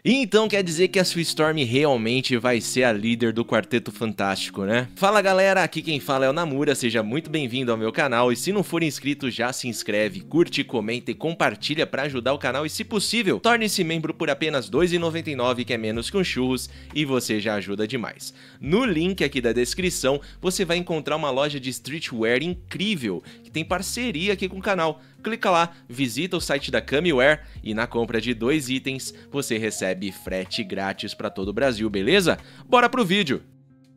Então quer dizer que a Sue Storm realmente vai ser a líder do Quarteto Fantástico, né? Fala galera, aqui quem fala é o Namura, seja muito bem-vindo ao meu canal e se não for inscrito já se inscreve, curte, comenta e compartilha pra ajudar o canal e se possível, torne-se membro por apenas R$ 2,99 que é menos que um churros e você já ajuda demais. No link aqui da descrição você vai encontrar uma loja de streetwear incrível que tem parceria aqui com o canal. Clica lá, visita o site da Camiwear e na compra de 2 itens você recebe frete grátis para todo o Brasil, beleza? Bora pro vídeo!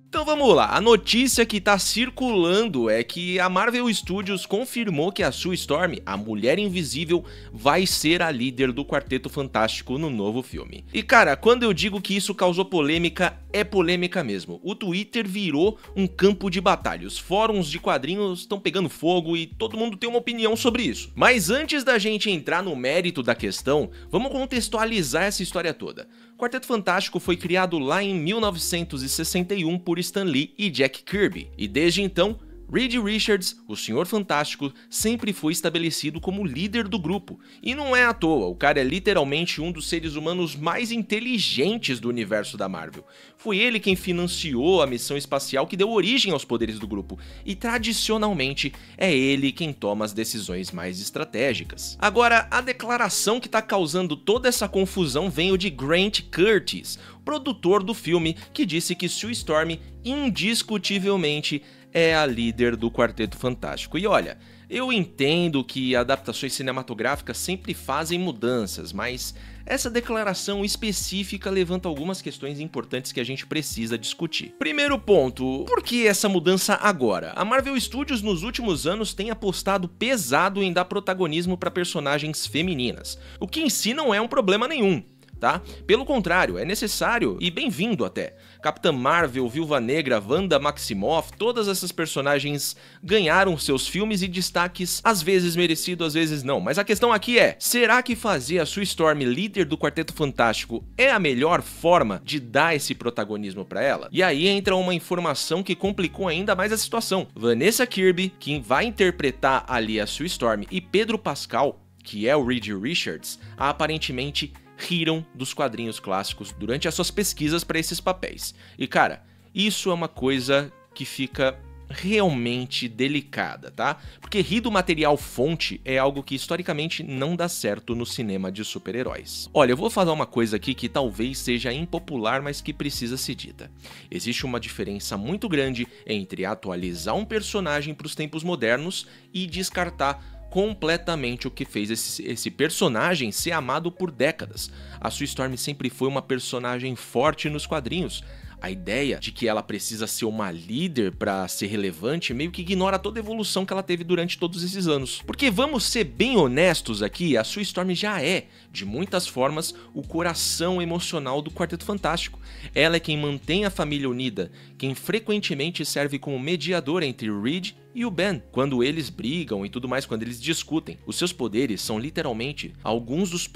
Então vamos lá, a notícia que tá circulando é que a Marvel Studios confirmou que a Sue Storm, a Mulher Invisível, vai ser a líder do Quarteto Fantástico no novo filme. E cara, quando eu digo que isso causou polêmica, é polêmica mesmo. O Twitter virou um campo de batalha, os fóruns de quadrinhos estão pegando fogo e todo mundo tem uma opinião sobre isso. Mas antes da gente entrar no mérito da questão, vamos contextualizar essa história toda. O Quarteto Fantástico foi criado lá em 1961 por Stan Lee e Jack Kirby, e desde então, Reed Richards, o Senhor Fantástico, sempre foi estabelecido como líder do grupo. E não é à toa, o cara é literalmente um dos seres humanos mais inteligentes do universo da Marvel. Foi ele quem financiou a missão espacial que deu origem aos poderes do grupo, e tradicionalmente é ele quem toma as decisões mais estratégicas. Agora, a declaração que tá causando toda essa confusão veio de Grant Curtis, produtor do filme, que disse que Sue Storm indiscutivelmente é a líder do Quarteto Fantástico. E olha, eu entendo que adaptações cinematográficas sempre fazem mudanças, mas essa declaração específica levanta algumas questões importantes que a gente precisa discutir. Primeiro ponto, por que essa mudança agora? A Marvel Studios nos últimos anos tem apostado pesado em dar protagonismo para personagens femininas, o que em si não é um problema nenhum. Tá? Pelo contrário, é necessário e bem-vindo até. Capitã Marvel, Viúva Negra, Wanda Maximoff, todas essas personagens ganharam seus filmes e destaques, às vezes merecido, às vezes não. Mas a questão aqui é, será que fazer a Sue Storm líder do Quarteto Fantástico é a melhor forma de dar esse protagonismo pra ela? E aí entra uma informação que complicou ainda mais a situação. Vanessa Kirby, quem vai interpretar ali a Sue Storm, e Pedro Pascal, que é o Reed Richards, aparentemente riram dos quadrinhos clássicos durante as suas pesquisas para esses papéis. E cara, isso é uma coisa que fica realmente delicada, tá? Porque rir do material fonte é algo que historicamente não dá certo no cinema de super-heróis. Olha, eu vou falar uma coisa aqui que talvez seja impopular, mas que precisa ser dita. Existe uma diferença muito grande entre atualizar um personagem para os tempos modernos e descartar completamente o que fez esse personagem ser amado por décadas. A Sue Storm sempre foi uma personagem forte nos quadrinhos. A ideia de que ela precisa ser uma líder para ser relevante meio que ignora toda a evolução que ela teve durante todos esses anos. Porque vamos ser bem honestos aqui, a Sue Storm já é, de muitas formas, o coração emocional do Quarteto Fantástico. Ela é quem mantém a família unida, quem frequentemente serve como mediadora entre o Reed e o Ben, quando eles brigam e tudo mais, quando eles discutem. Os seus poderes são literalmente alguns dos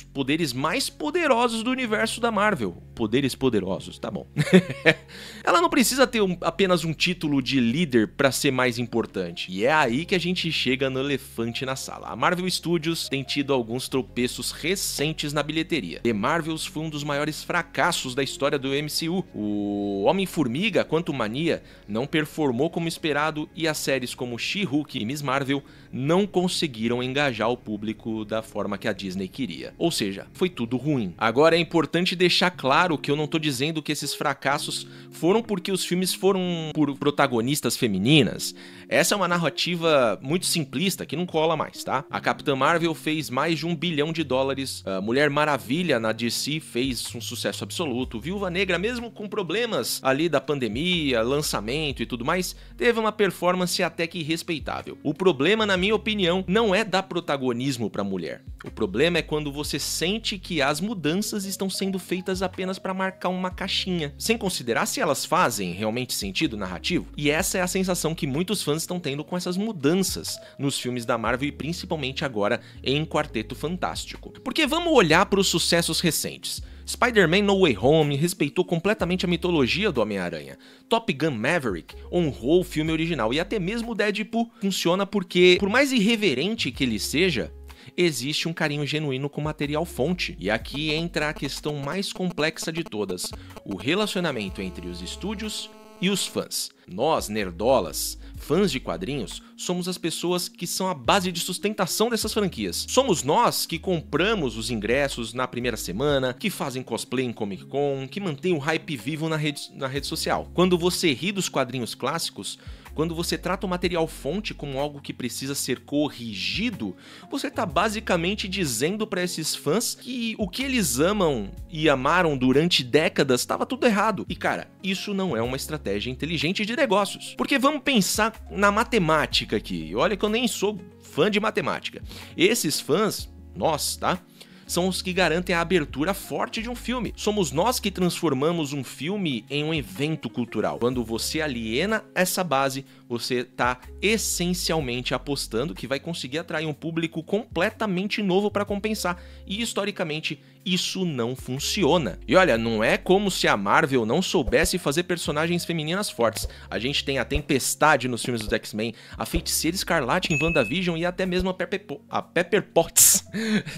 poderes mais poderosos do universo da Marvel. Poderes poderosos, tá bom. Ela não precisa ter apenas um título de líder para ser mais importante. E é aí que a gente chega no elefante na sala. A Marvel Studios tem tido alguns tropeços recentes na bilheteria. The Marvels foi um dos maiores fracassos da história do MCU. O Homem-Formiga, Quantumania, não performou como esperado e as séries como She-Hulk e Miss Marvel não conseguiram engajar o público da forma que a Disney queria. Ou seja, foi tudo ruim. Agora é importante deixar claro que eu não tô dizendo que esses fracassos foram porque os filmes foram por protagonistas femininas. Essa é uma narrativa muito simplista que não cola mais, tá? A Capitã Marvel fez mais de $1 bilhão, a Mulher Maravilha na DC fez um sucesso absoluto, Viúva Negra, mesmo com problemas ali da pandemia, lançamento e tudo mais, teve uma performance até que respeitável. O problema, na minha opinião, não é dar protagonismo pra mulher. O problema é quando você sente que as mudanças estão sendo feitas apenas para marcar uma caixinha, sem considerar se elas fazem realmente sentido narrativo. E essa é a sensação que muitos fãs estão tendo com essas mudanças nos filmes da Marvel e principalmente agora em Quarteto Fantástico. Porque vamos olhar para os sucessos recentes. Spider-Man No Way Home respeitou completamente a mitologia do Homem-Aranha. Top Gun Maverick honrou o filme original e até mesmo Deadpool funciona porque, por mais irreverente que ele seja, existe um carinho genuíno com o material fonte. E aqui entra a questão mais complexa de todas, o relacionamento entre os estúdios e os fãs. Nós, nerdolas, fãs de quadrinhos, somos as pessoas que são a base de sustentação dessas franquias. Somos nós que compramos os ingressos na primeira semana, que fazem cosplay em Comic Con, que mantém o hype vivo na rede social. Quando você ri dos quadrinhos clássicos, quando você trata o material fonte como algo que precisa ser corrigido, você está basicamente dizendo para esses fãs que o que eles amam e amaram durante décadas estava tudo errado. E cara, isso não é uma estratégia inteligente de negócios. Porque vamos pensar na matemática aqui. Olha que eu nem sou fã de matemática. Esses fãs, nós, tá? São os que garantem a abertura forte de um filme. Somos nós que transformamos um filme em um evento cultural. Quando você aliena essa base, você está essencialmente apostando que vai conseguir atrair um público completamente novo para compensar. E historicamente, isso não funciona. E olha, não é como se a Marvel não soubesse fazer personagens femininas fortes. A gente tem a Tempestade nos filmes dos X-Men, a Feiticeira Escarlate em WandaVision e até mesmo a Pepper Potts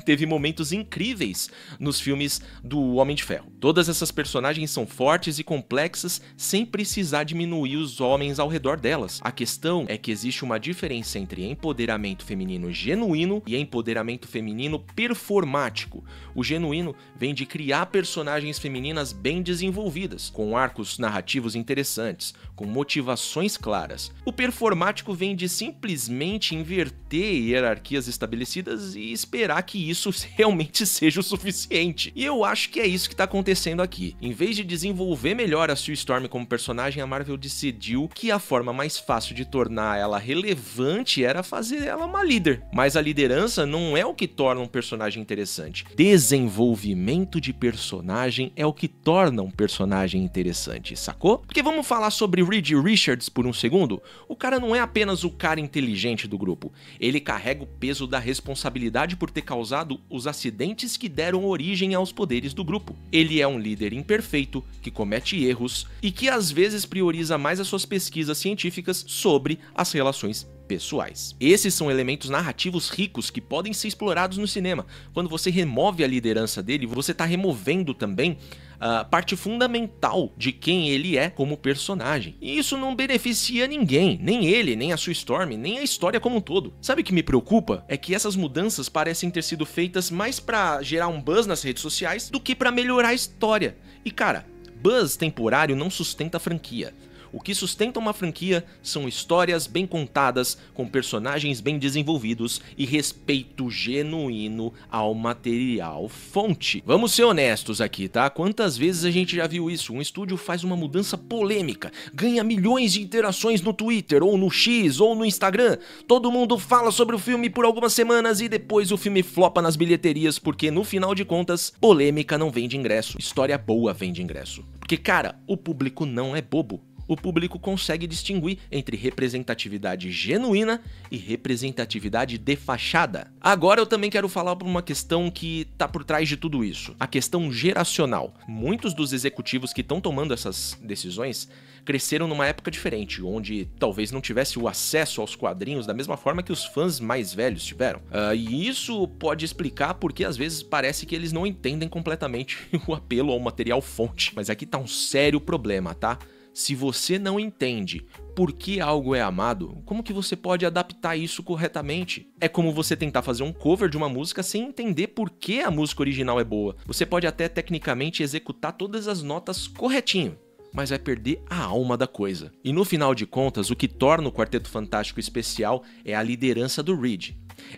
teve momentos incríveis nos filmes do Homem de Ferro. Todas essas personagens são fortes e complexas sem precisar diminuir os homens ao redor delas. A questão é que existe uma diferença entre empoderamento feminino genuíno e empoderamento feminino performático. O genuíno vem de criar personagens femininas bem desenvolvidas, com arcos narrativos interessantes, com motivações claras. O performático vem de simplesmente inverter hierarquias estabelecidas e esperar que isso realmente seja o suficiente. E eu acho que é isso que está acontecendo aqui. Em vez de desenvolver melhor a Sue Storm como personagem, a Marvel decidiu que a forma mais fácil de tornar ela relevante era fazer ela uma líder. Mas a liderança não é o que torna um personagem interessante. Desenvolvimento de personagem é o que torna um personagem interessante, sacou? Porque vamos falar sobre Reed Richards por um segundo? O cara não é apenas o cara inteligente do grupo. Ele carrega o peso da responsabilidade por ter causado os acidentes que deram origem aos poderes do grupo. Ele é um líder imperfeito, que comete erros e que às vezes prioriza mais as suas pesquisas científicas sobre as relações pessoais. Esses são elementos narrativos ricos que podem ser explorados no cinema. Quando você remove a liderança dele, você está removendo também a parte fundamental de quem ele é como personagem. E isso não beneficia ninguém, nem ele, nem a Sue Storm, nem a história como um todo. Sabe o que me preocupa? É que essas mudanças parecem ter sido feitas mais para gerar um buzz nas redes sociais do que para melhorar a história. E cara, buzz temporário não sustenta a franquia. O que sustenta uma franquia são histórias bem contadas, com personagens bem desenvolvidos e respeito genuíno ao material fonte. Vamos ser honestos aqui, tá? Quantas vezes a gente já viu isso? Um estúdio faz uma mudança polêmica, ganha milhões de interações no Twitter, ou no X, ou no Instagram. Todo mundo fala sobre o filme por algumas semanas e depois o filme flopa nas bilheterias, porque no final de contas, polêmica não vende ingresso, história boa vende ingresso. Porque, cara, o público não é bobo. O público consegue distinguir entre representatividade genuína e representatividade de fachada. Agora eu também quero falar por uma questão que tá por trás de tudo isso, a questão geracional. Muitos dos executivos que estão tomando essas decisões cresceram numa época diferente, onde talvez não tivesse o acesso aos quadrinhos da mesma forma que os fãs mais velhos tiveram. E isso pode explicar porque às vezes parece que eles não entendem completamente o apelo ao material fonte. Mas aqui tá um sério problema, tá? Se você não entende por que algo é amado, como que você pode adaptar isso corretamente? É como você tentar fazer um cover de uma música sem entender por que a música original é boa. Você pode até tecnicamente executar todas as notas corretinho, mas vai perder a alma da coisa. E no final de contas, o que torna o Quarteto Fantástico especial é a liderança do Reed.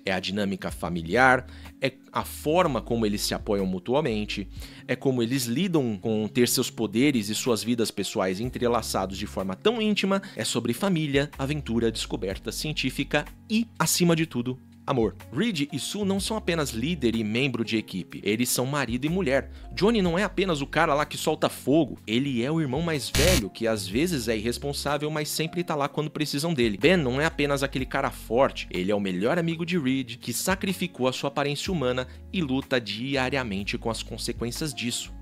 É a dinâmica familiar, é a forma como eles se apoiam mutuamente, é como eles lidam com ter seus poderes e suas vidas pessoais entrelaçados de forma tão íntima, é sobre família, aventura, descoberta científica e, acima de tudo, amor. Reed e Sue não são apenas líder e membro de equipe, eles são marido e mulher. Johnny não é apenas o cara lá que solta fogo, ele é o irmão mais velho, que às vezes é irresponsável, mas sempre tá lá quando precisam dele. Ben não é apenas aquele cara forte, ele é o melhor amigo de Reed, que sacrificou a sua aparência humana e luta diariamente com as consequências disso.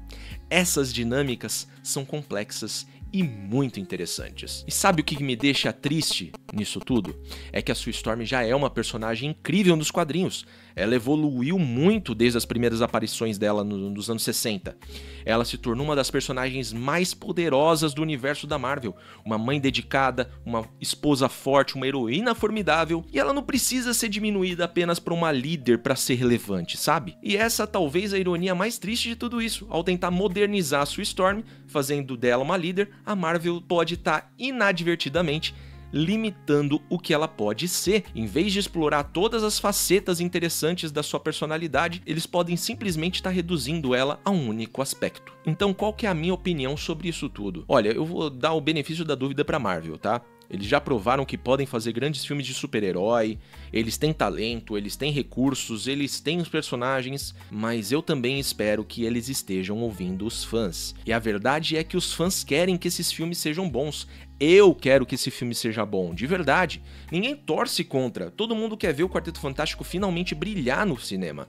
Essas dinâmicas são complexas e muito interessantes. E sabe o que me deixa triste nisso tudo é que a Sue Storm já é uma personagem incrível nos quadrinhos. Ela evoluiu muito desde as primeiras aparições dela nos anos 60. Ela se tornou uma das personagens mais poderosas do universo da Marvel. Uma mãe dedicada, uma esposa forte, uma heroína formidável. E ela não precisa ser diminuída apenas por uma líder para ser relevante, sabe? E essa talvez a ironia mais triste de tudo isso. Ao tentar modernizar a Sue Storm, fazendo dela uma líder, a Marvel pode estar inadvertidamente limitando o que ela pode ser. Em vez de explorar todas as facetas interessantes da sua personalidade, eles podem simplesmente estar reduzindo ela a um único aspecto. Então, qual que é a minha opinião sobre isso tudo? Olha, eu vou dar o benefício da dúvida pra Marvel, tá? Eles já provaram que podem fazer grandes filmes de super-herói, eles têm talento, eles têm recursos, eles têm os personagens, mas eu também espero que eles estejam ouvindo os fãs. E a verdade é que os fãs querem que esses filmes sejam bons. Eu quero que esse filme seja bom, de verdade. Ninguém torce contra, todo mundo quer ver o Quarteto Fantástico finalmente brilhar no cinema.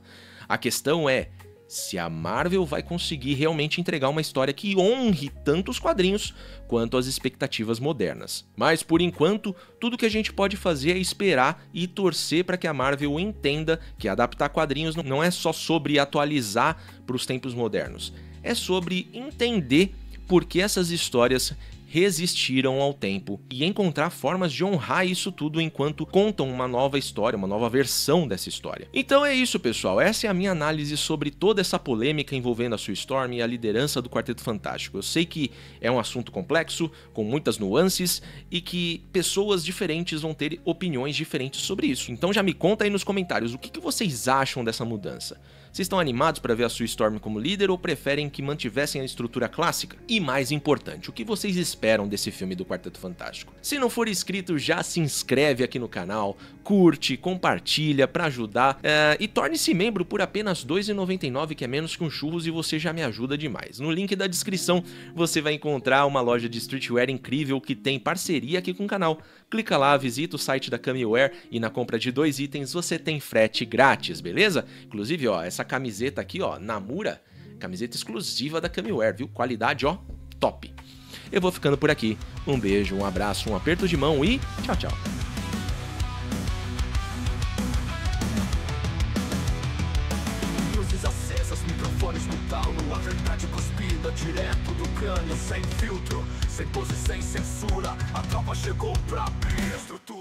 A questão é se a Marvel vai conseguir realmente entregar uma história que honre tanto os quadrinhos quanto as expectativas modernas. Mas por enquanto, tudo que a gente pode fazer é esperar e torcer para que a Marvel entenda que adaptar quadrinhos não é só sobre atualizar para os tempos modernos, é sobre entender por que essas histórias resistiram ao tempo e encontrar formas de honrar isso tudo enquanto contam uma nova história, uma nova versão dessa história. Então é isso, pessoal, essa é a minha análise sobre toda essa polêmica envolvendo a Sue Storm e a liderança do Quarteto Fantástico. Eu sei que é um assunto complexo, com muitas nuances e que pessoas diferentes vão ter opiniões diferentes sobre isso. Então já me conta aí nos comentários o que vocês acham dessa mudança. Vocês estão animados para ver a Sue Storm como líder ou preferem que mantivessem a estrutura clássica? E mais importante, o que vocês esperam desse filme do Quarteto Fantástico? Se não for inscrito, já se inscreve aqui no canal, curte, compartilha para ajudar e torne-se membro por apenas R$ 2,99, que é menos que um churros, e você já me ajuda demais. No link da descrição você vai encontrar uma loja de streetwear incrível que tem parceria aqui com o canal. Clica lá, visita o site da Kamiwear e na compra de 2 itens você tem frete grátis, beleza? Inclusive, ó, essa camiseta aqui, ó, Namura, camiseta exclusiva da Kamiwear, viu? Qualidade, ó, top. Eu vou ficando por aqui. Um beijo, um abraço, um aperto de mão e tchau, tchau. Luzes acesas, microfones no talo, a verdade cuspida direto do crânio, sem filtro, sem pose, sem censura. A tropa chegou pra abrir a estrutura.